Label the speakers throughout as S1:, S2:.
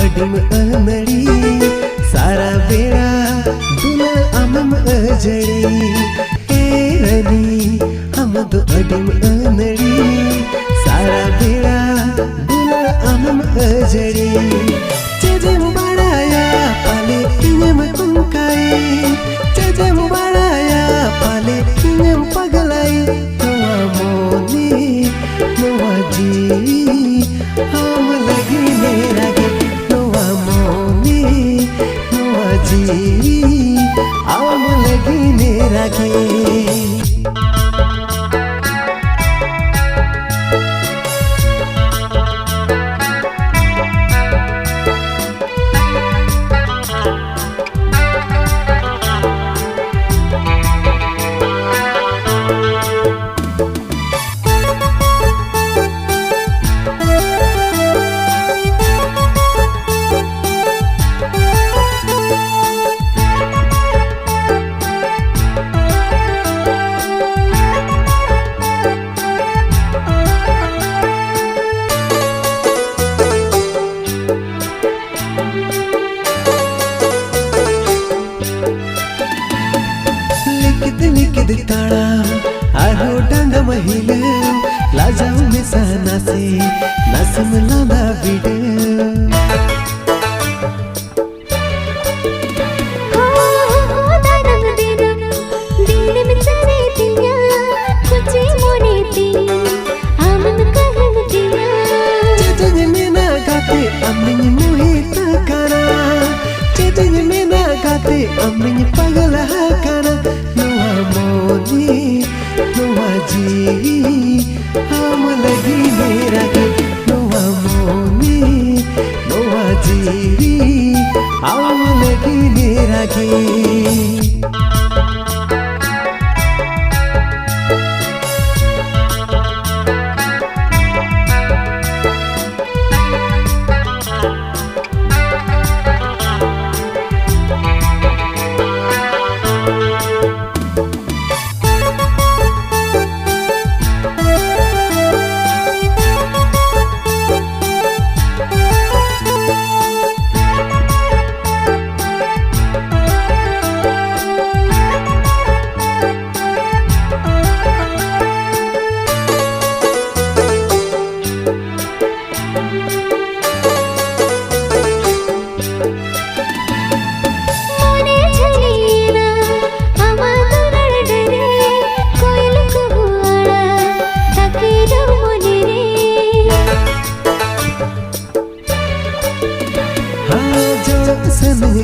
S1: अडिम अनड़ी सारा बेड़ा दुना आमम अजड़ी ए रनी हम दो अडिम अनड़ी सारा बेड़ा दुना आमम अजड़ी चेजे मुबाराया पाले इन्हें कुंकाई चेजे मुबाराया पाले इन्हें पगलाई नवा मोनी नवा जी हम लगी मेरा गे नवा मोनी नवा जी हम लगी मेरा गे लिखित ताड़ा आरो डांगा महिला लाजाऊ में सहना से नसम लाना बिडे अम्मी पगल काना नवा मोनी नवा जी हम लगी मेरा गे नवा मोनी नवा जी हम लगी मेरा गे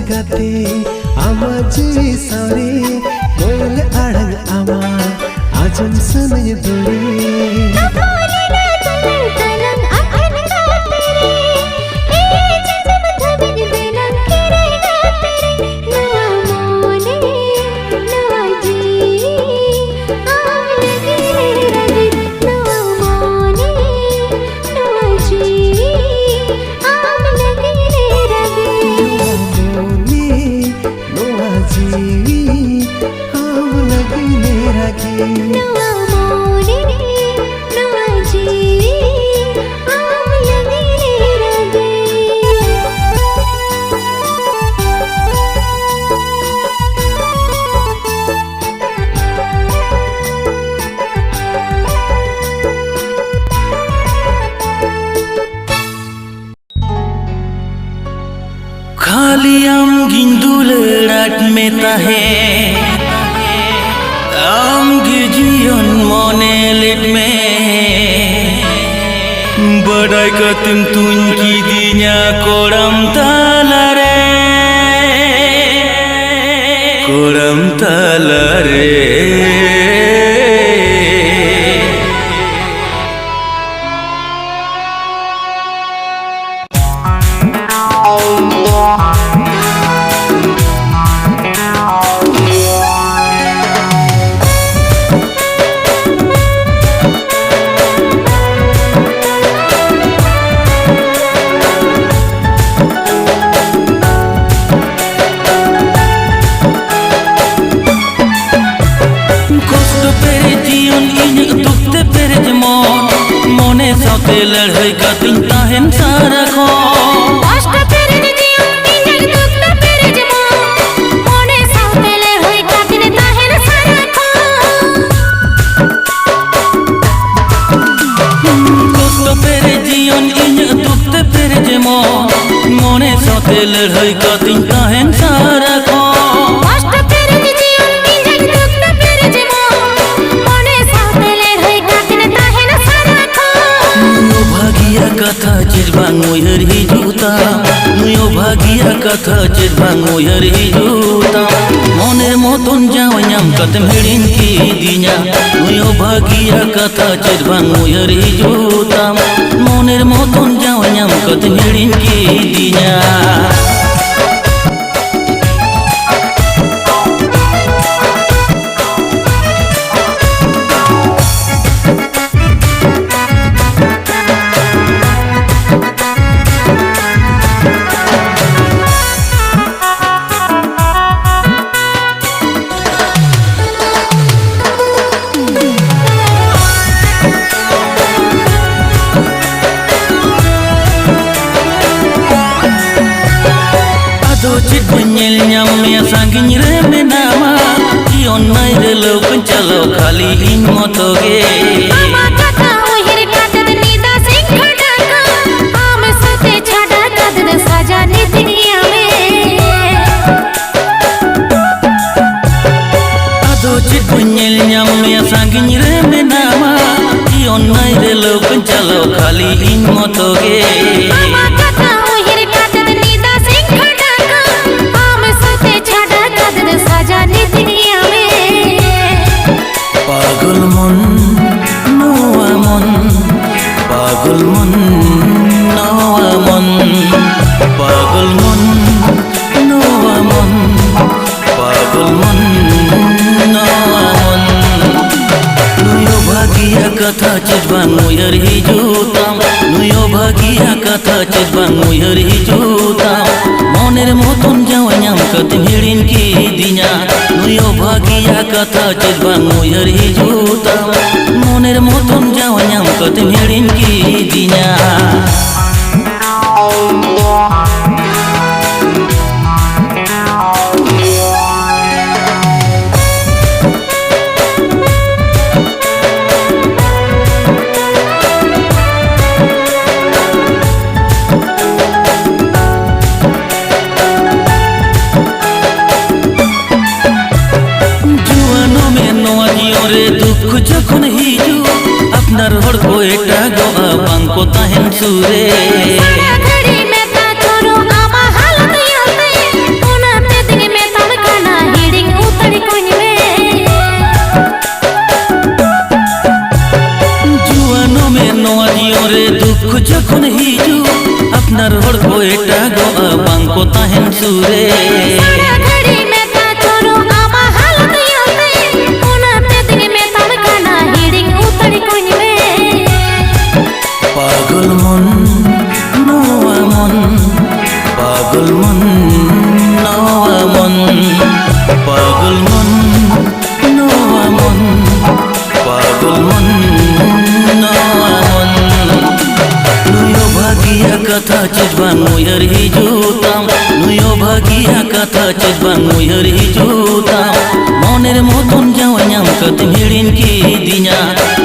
S1: गाते आमा जी सारे कोयल आड़ंग आमा आजम सनय दोरे
S2: खाली आम गिंदुलराट में ताहे आम गिजियन मोने लेट में बड़ाई कतम तुन की दिन्या कोरम तालारे
S3: लड़ाई का दिन ताहन सारा खो
S2: साथे लड़ाई कतिन ताहेन सारा खो
S3: कष्ट पेरे जीवन इंजन दुख पेरे जीवन मने साथे लड़ाई कतिन ताहेन सारा खो
S2: नुयो भागिया कथा चिरबांग उयहर हिजुता नुयो भागिया कथा चिरबांग उयहर हिजुता मनेर मतन जावाई नाम कतेम हिड़िन की दिना नुयो भागिया कथा चिरबांग उयहर हिजुता मनेर मतन जावाई नाम कतेम हिड़िन की दिना सांगिन रे मेनामा कि अन्नाय रे लोकन चलो खाली इन मतोगे
S3: मामा कथा उहिर काटद नीदा सिंह खटाका आम सते छाड़ा कदद सजा नीतिया में
S2: आदो चित बुझेल ᱧᱟᱢ ᱢᱮ सांगिन रे मेनामा कि अन्नाय रे लोकन चलो खाली इन मतोगे
S3: मामा कथा उहिर काटद नीदा सिंह खटाका आम सते छाड़ा कदद सजा नीतिया में
S2: पागल मन नोआ मन पागल मन नोआ मन पागल मन नोआ मन पागल मन नोआ मन नुयो भागिया कथा चिरबांग उयहर हिजुताम नुयो भागिया कथा चिरबांग उयहर हिजुताम मनेर मतन जावाई नाम कतेम हिड़िन की दिना नुयो भागिया कथा चिरबांग उयहर हिजुताम मनेर मतन जावाई नाम कतेम हिड़िन की दिना दुख जखन हिजु अपनार हर को एटा गोआ बांको ताहेन सुरे
S3: सारा घड़ी में ता छोरो आमा हालत याते उनाते दिन में तब खाना हिडिंग उतरी कोन में
S2: जुआनो में नोआ जियो रे दुख जखन हिजु अपनार हर को एटा गोआ बांको ताहेन सुरे
S3: सारा घड़ी में ता छोरो आमा हालत याते उनाते दिन में तब खाना हिडिंग उतरी कोन में
S2: पागल मन नोआ मन पागल मन नोआ मन पागल मन नोआ मन पागल मन नोआ मन नुयो भागिया कथा चिरबांग उयहर हिजुताम नुयो भागिया कथा चिरबांग उयहर हिजुताम मनेर मतन जावाई नाम कतेम हिड़िन की दिना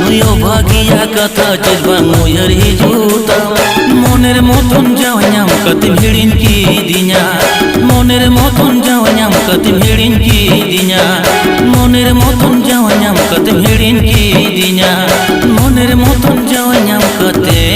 S2: नुयो भागिया कथा चिरबांग उयहर हिजुताम मनेर मतन जावाई नाम कतेम हिड़िन की दिना मनेर मतन जावाई नाम कतेम हिड़िन की दिना मनेर मतन जावाई नाम कतेम हिड़िन की दिना मनेर मतन जावाई नाम कते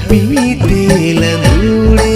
S1: हपीते लंदूड़े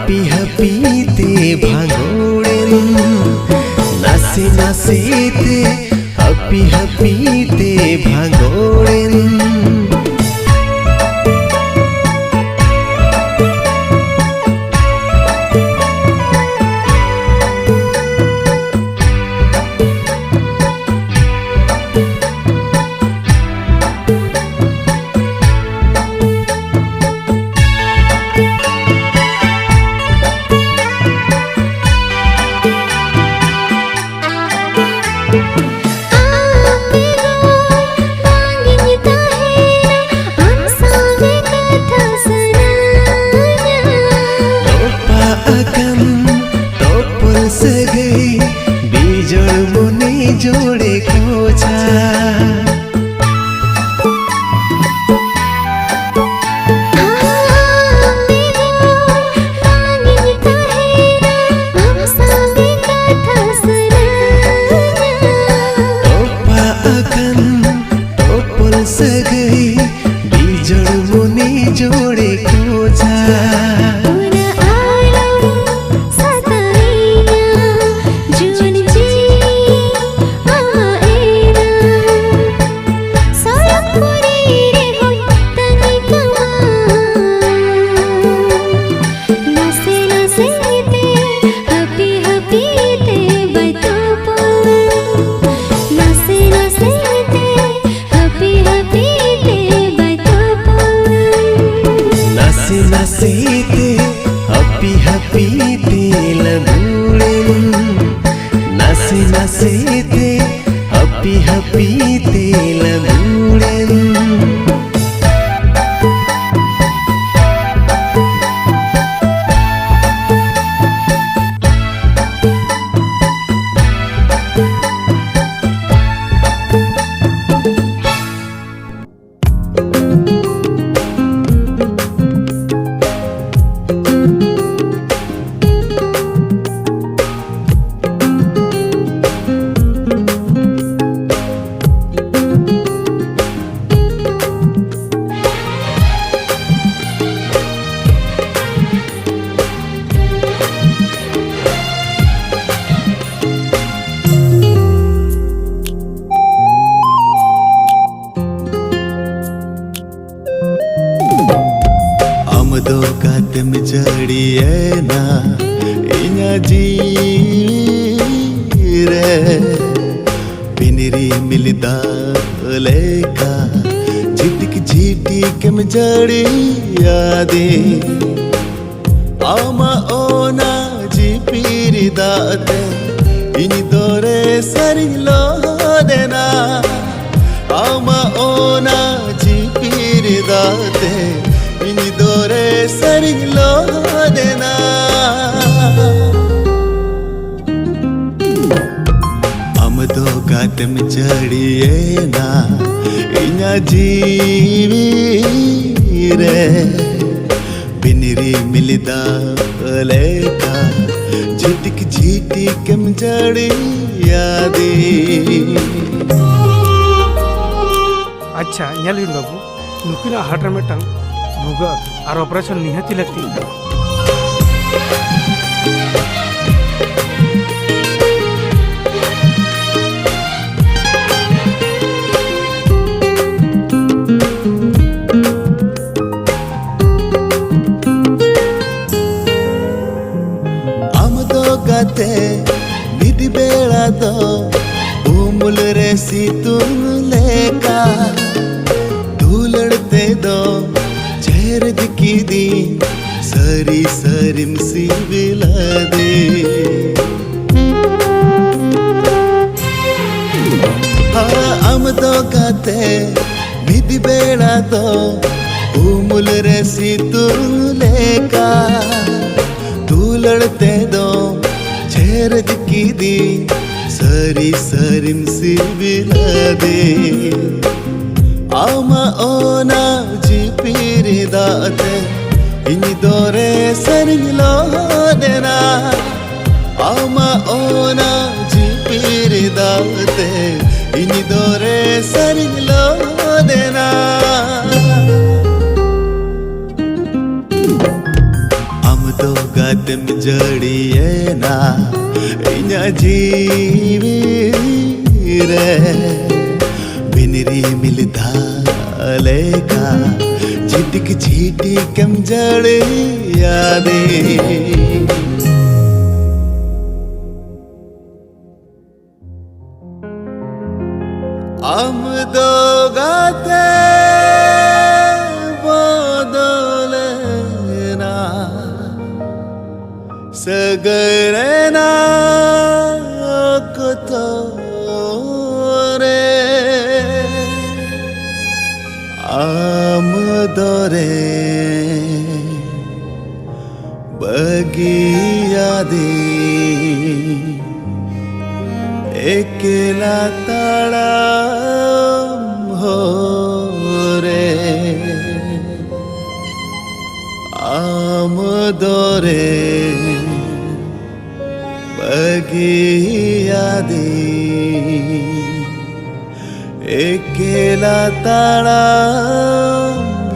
S1: हपी हपीते भांगोड़ेन नासे नासेते हपी हपीते भांगोड़ेन जोड़े खोजा सगई बीजड़ मुनि जोड़े खोजा नासेते हपी हपीते लंदूड़ेन नासे नासेते हपी हपीते लंदूड़ेन दो कातम जड़िए ना इना जी रे पिनरी मिलदा लेका झिटक झिटक में जड़ी यादे आमा ओना दाते इन दोरे सरिलो देना आमा ओना जीपीर दाते इन दोरे सरिलो देना अमदो गातम चढ़िए ना इना जीवी रे बिनरी मिलदा लेका झिटिक झिटिकम जड़ी यादी
S4: अच्छा nyalin babu nukina hatra metang buga ar operation nihati lakti
S1: गाते निधि बेड़ा दो उमुल रे सीतुन लेका धूलड़ते दो चेहरे दिखी दी सरी सरिम सी बिलादे हाँ हम दो गाते निधि बेड़ा दो उमुल रे सीतुन लेका धूलड़ते दो चेहरे की दी सरी सरिम सी बिलादे आमा ओना जीपीर दाते इन दोरे सरिलो देना आमा ओना जीपीर दाते इन दोरे सरिलो देना गातम जड़िए ना इना जीवी रे बिनरी मिलदा लेका झिटिक झिटिकम जड़ी यादी अमदो गाते सगरना कतोरे आमदोरे बगिया दे एकला ताड़ा हो रे आमदोरे बगिया दे एकेला ताड़ा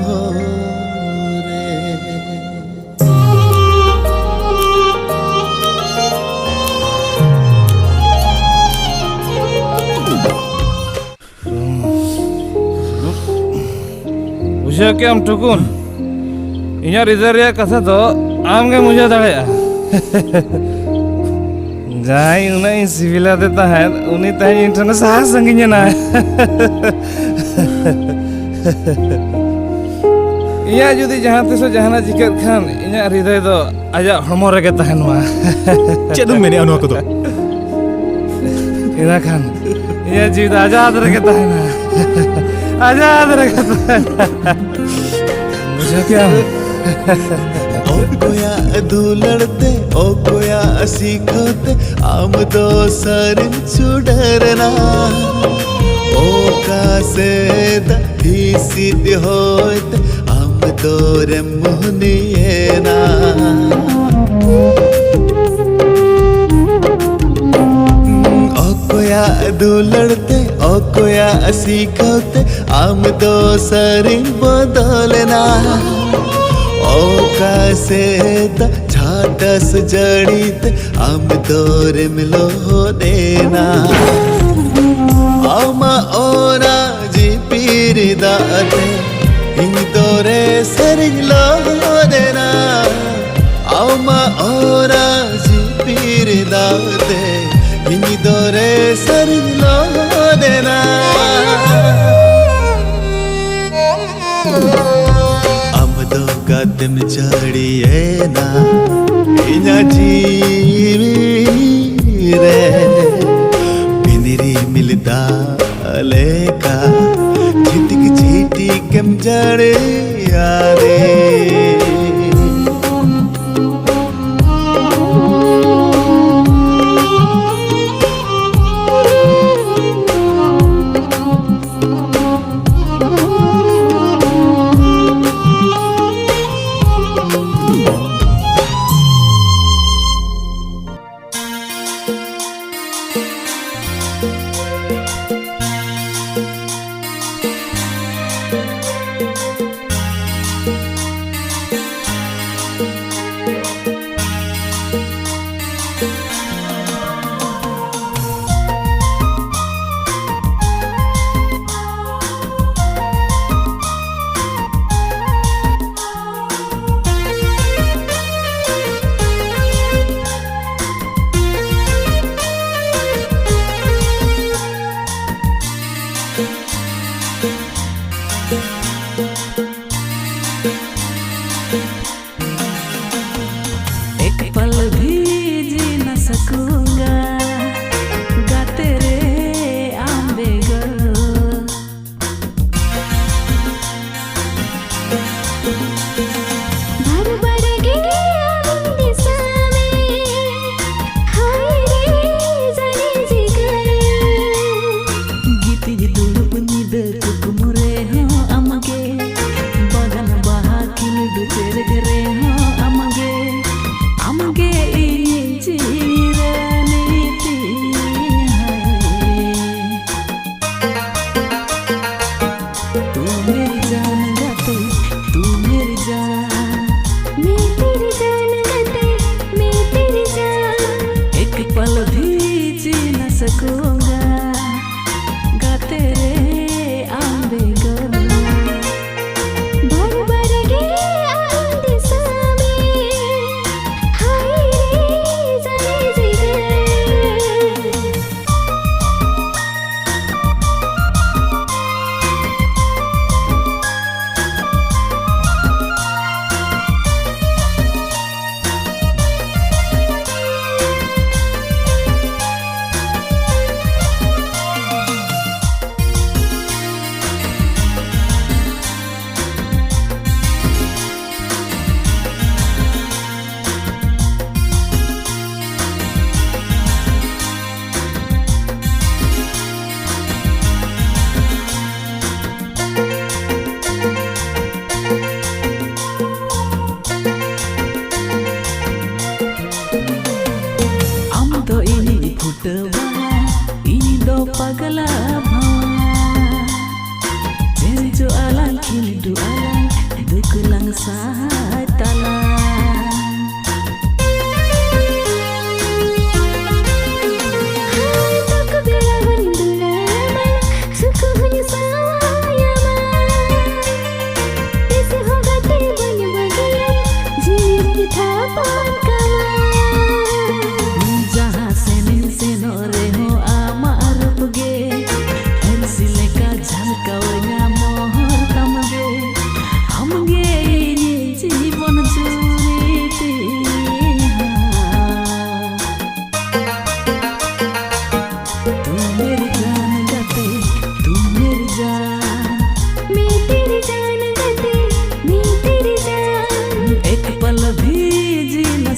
S1: हो रे
S5: बुझा क्या हम टुकुन इन्हें रिजर्व कथा तो आम के मुझे दड़े जाई उन्हें सिविला देता है उन्हीं ताई इंटरनेट साह संगीन ना इन्हें जो दी जहाँ ते सो जहाँ ना जिक्र खान इन्हें हृदय तो आजा हमारे के तहन हुआ
S6: चलो मैंने अनुआ को तो
S5: इन्हें खान इन्हें जीवित आजाद रखे तहन आजाद रखे तहन मुझे क्या
S1: ओ कोया धूलड़ते ओ कोया सीखोते आम दो सरिम चुडरना ओ कासे ही सिद्ध होते आम दो रे मुहनियना ओ कोया धूलड़ते ओ कोया सीखोते आम दो सरिम बदलना ओकासे झाटस जड़ित आम तोरे मिलो देना आमा ओना जी पीर दाते इन तोरे सरिलो देना आमा ओना जी पीर दाते इन तोरे सरिलो देना गातम चढ़िए ना इना जीवी डाले का झिटिक झिटिकम जड़े यारे
S7: एक पल भी जी न सकूंगा गाते रे आंबे
S3: भर भर गे आनंद सामे हाय रे जने जिगर
S7: गीती दुलुप निद कुकुमुरे हो अमगे बगन बहा किलुड चेरगरे हो अमगे अमगे इनी जीरानी ती तू मेरी जान गाते तू मेरी जान
S3: मैं तेरी जान गाते मैं तेरी जान
S7: एक पल भी जी न सकूंगा गाते रे आंबे
S3: भर भर गे आनंद सामे हाय रे जने जिगर
S7: am do ini phutwa ini do pagala bhawa jenjo alang khildu alang duklang sahatala
S3: दुख बेला बंदुला मन सुख हुन सायामा ऐसे होगा ते बन बगिया जीव था पान कमा
S7: जहाँ से नो रे हो आमा रुपगे हंसिले का झलकावना मोहर कमगे हमगे ये जीवन जुरीती तू मेरी जान गाते तू मेरी जान
S3: मैं तेरी जान गाते मैं तेरी जान
S7: एक पल भी जी न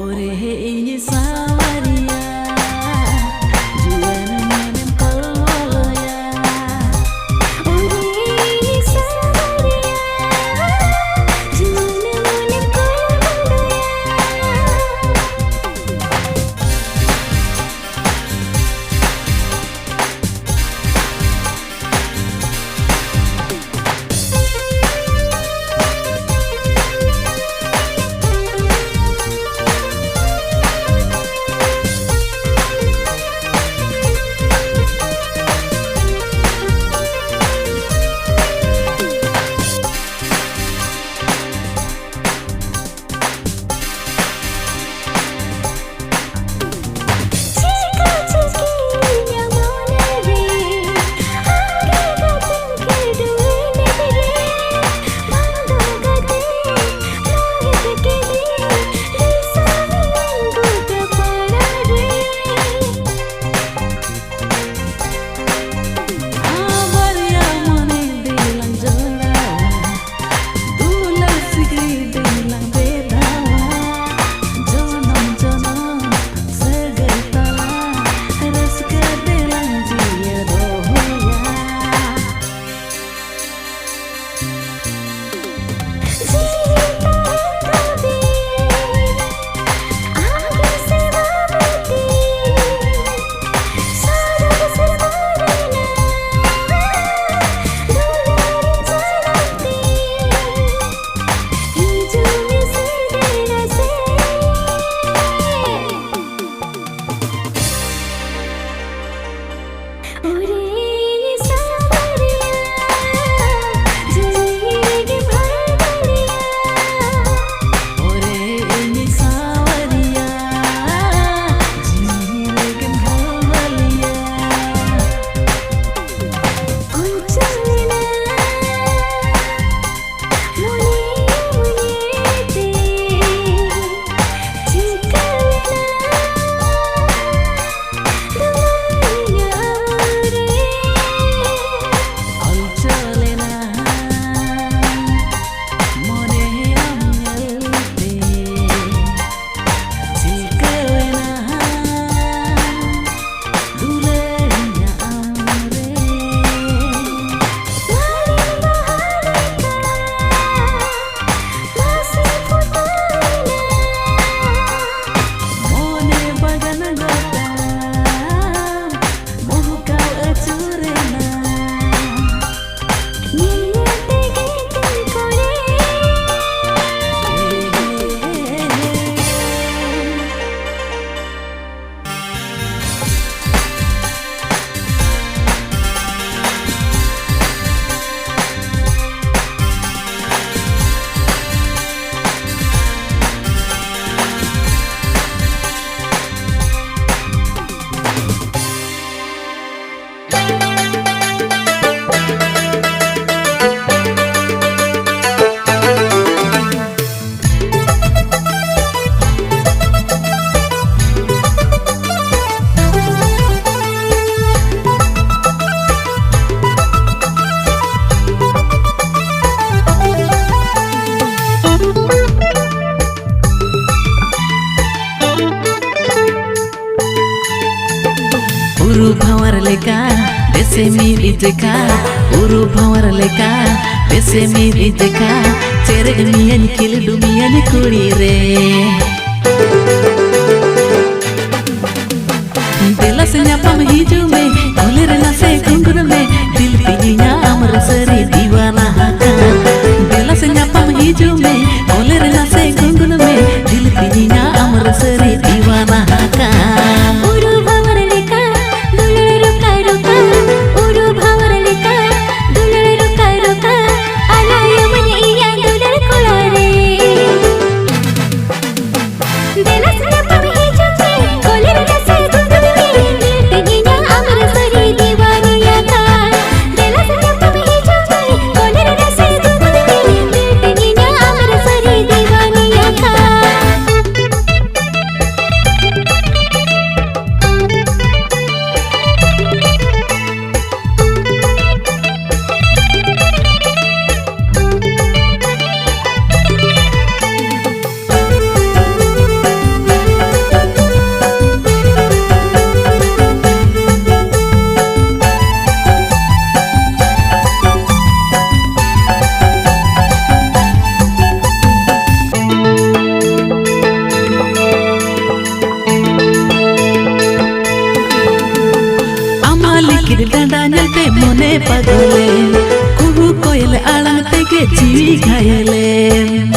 S7: Ore ini sawaria Juan manem kololoya
S3: Ore ini sawaria Juan manem kololoya
S7: Jeka uru bawar leka bese miri jeka cereg mian kil dumian kulire दिल से न्यापम हिजू में भूले रहना से घुंघरू में दिल पीना अमर सरी दीवाना हाका दिल से न्यापम हिजू में भूले रहना से घुंघरू में दिल पीना अमर सरी दीवाना हाका जीवी घायलेन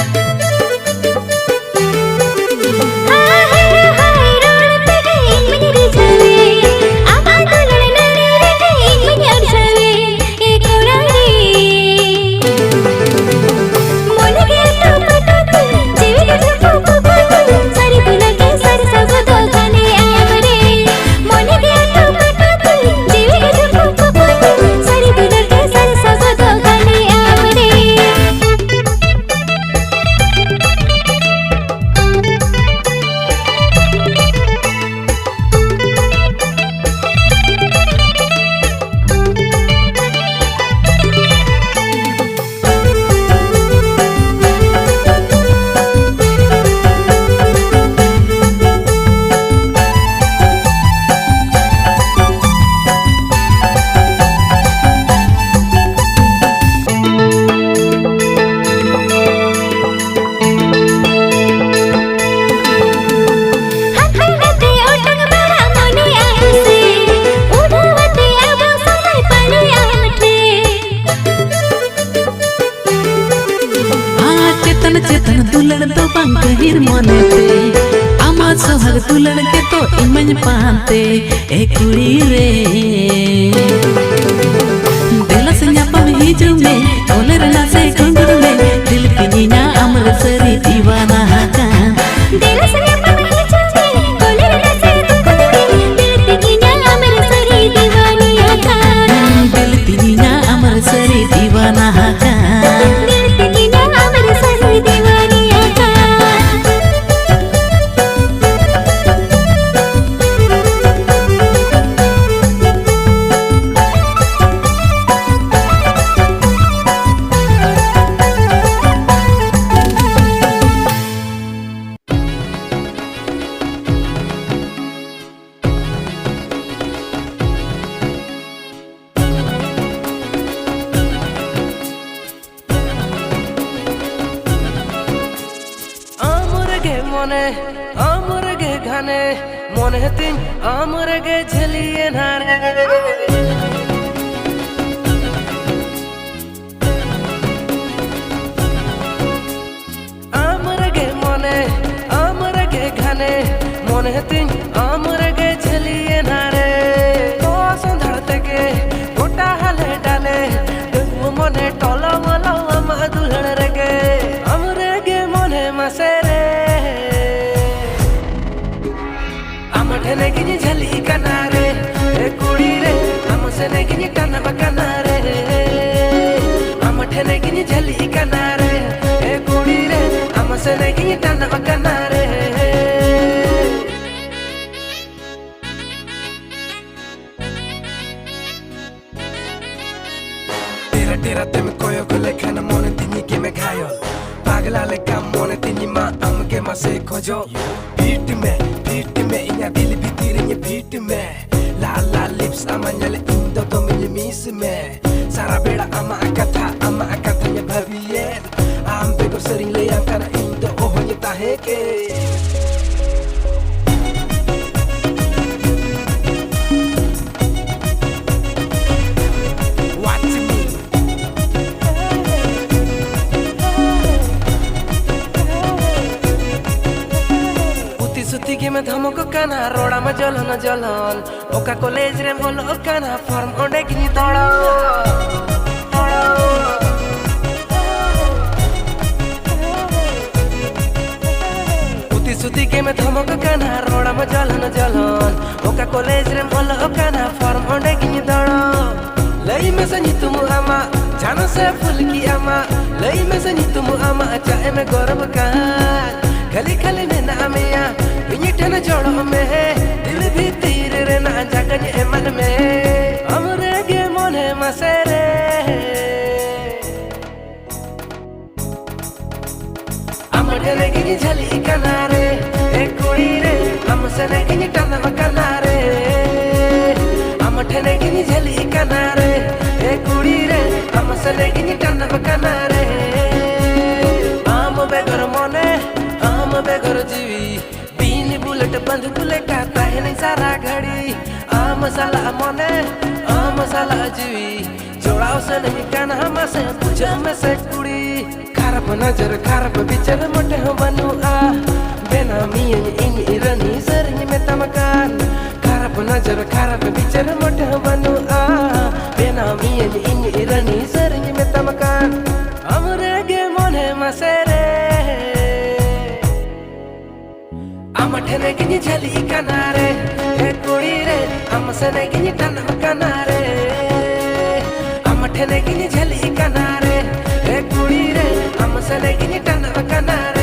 S7: चेतन दुलड़ तो बंग हिर मने पे आमा सोहाग दुलड़ के तो इमन पाते ए कुड़ी रे दिल से न्यापम हिजू में ओलर ना से घुंघरू में दिल की नीना अमर सरी दीवाना हाकान
S3: दिल से न्यापम हिजू में ओलर ना से घुंघरू में दिल की नीना अमर सरी दीवानी हाकान
S7: दिल की नीना अमर सरी दीवाना हाकान
S3: दिल की नीना अमर सरी दीवानी हाकान
S8: মনে আমরগে ঘানে মনে তিন আমরগে ঝেলিয়ে নারে আমরগে মনে আমরগে ঘানে মনে তিন আমরগে ঝেলিয়ে নারে তো সন্ধ্যার থেকে গোটা হালে ডালে মনে টলমল আমা দুলড় রেগে আমরগে মনে মাসে ठने की झली कनारे कुड़ी रे हमसे ने की टनब कनारे हम ठने की झली कनारे कुड़ी रे हमसे ने की टनब कनारे तेरा तेरा ते में कोयो को लेखन मोने तिनी के में घायल पागला ले काम मोने तिनी मा हम के मा से खोजो बीट में inya dil bitirinnya beat me la la lips amanya le indo to me miss me sara beda ama akatanya bhavien am be ko sering le yang kana indo oh nya taheke सुती के में धमको काना रोड़ा में जलन जलन ओका college रे मोल काना फॉर्म ओंडे की दड़ा उती सुती के में धमको काना रोड़ा में जलन जलन ओका कॉलेज रे मोल काना फॉर्म ओंडे की दड़ा लई में सनी तुम आमा जानो से फुल की आमा लई में सनी तुम आमा चाहे में गौरव का खली खली ने नामिया इन्हीं ठन जोड़ो में दिल भी तीर रे ना जागने मन में हमरे गे मोने मसेरे हमरे ने की झली कनारे एक कुड़ी रे हमसे ने की टनब कनारे हमठे ने की झली कनारे एक कुड़ी रे हमसे ने की टनब कनारे आम बेगर मोने बेगर जीवी बीन बुलेट बंद बुलेट आता है नहीं सारा घड़ी आ मसाला मोने आ मसाला जीवी जोड़ाओ से नहीं काना हमसे पूछो में से कुड़ी खराब नजर खराब बिचर मोटे हो बनू आ बेनामी इन इरनी सरिंग में तमकान खराब नजर खराब बिचर मोटे हो बनू आ बेनामी इन इरनी सरिंग में तमकान हमरे गे मोने मसेरे अमठने गिनी झली कनारे हे कुड़ी रे हमसे गिनी टन कनारे अमठने गिनी झली कनारे हे कुड़ी रे हमसे गिनी टन कनारे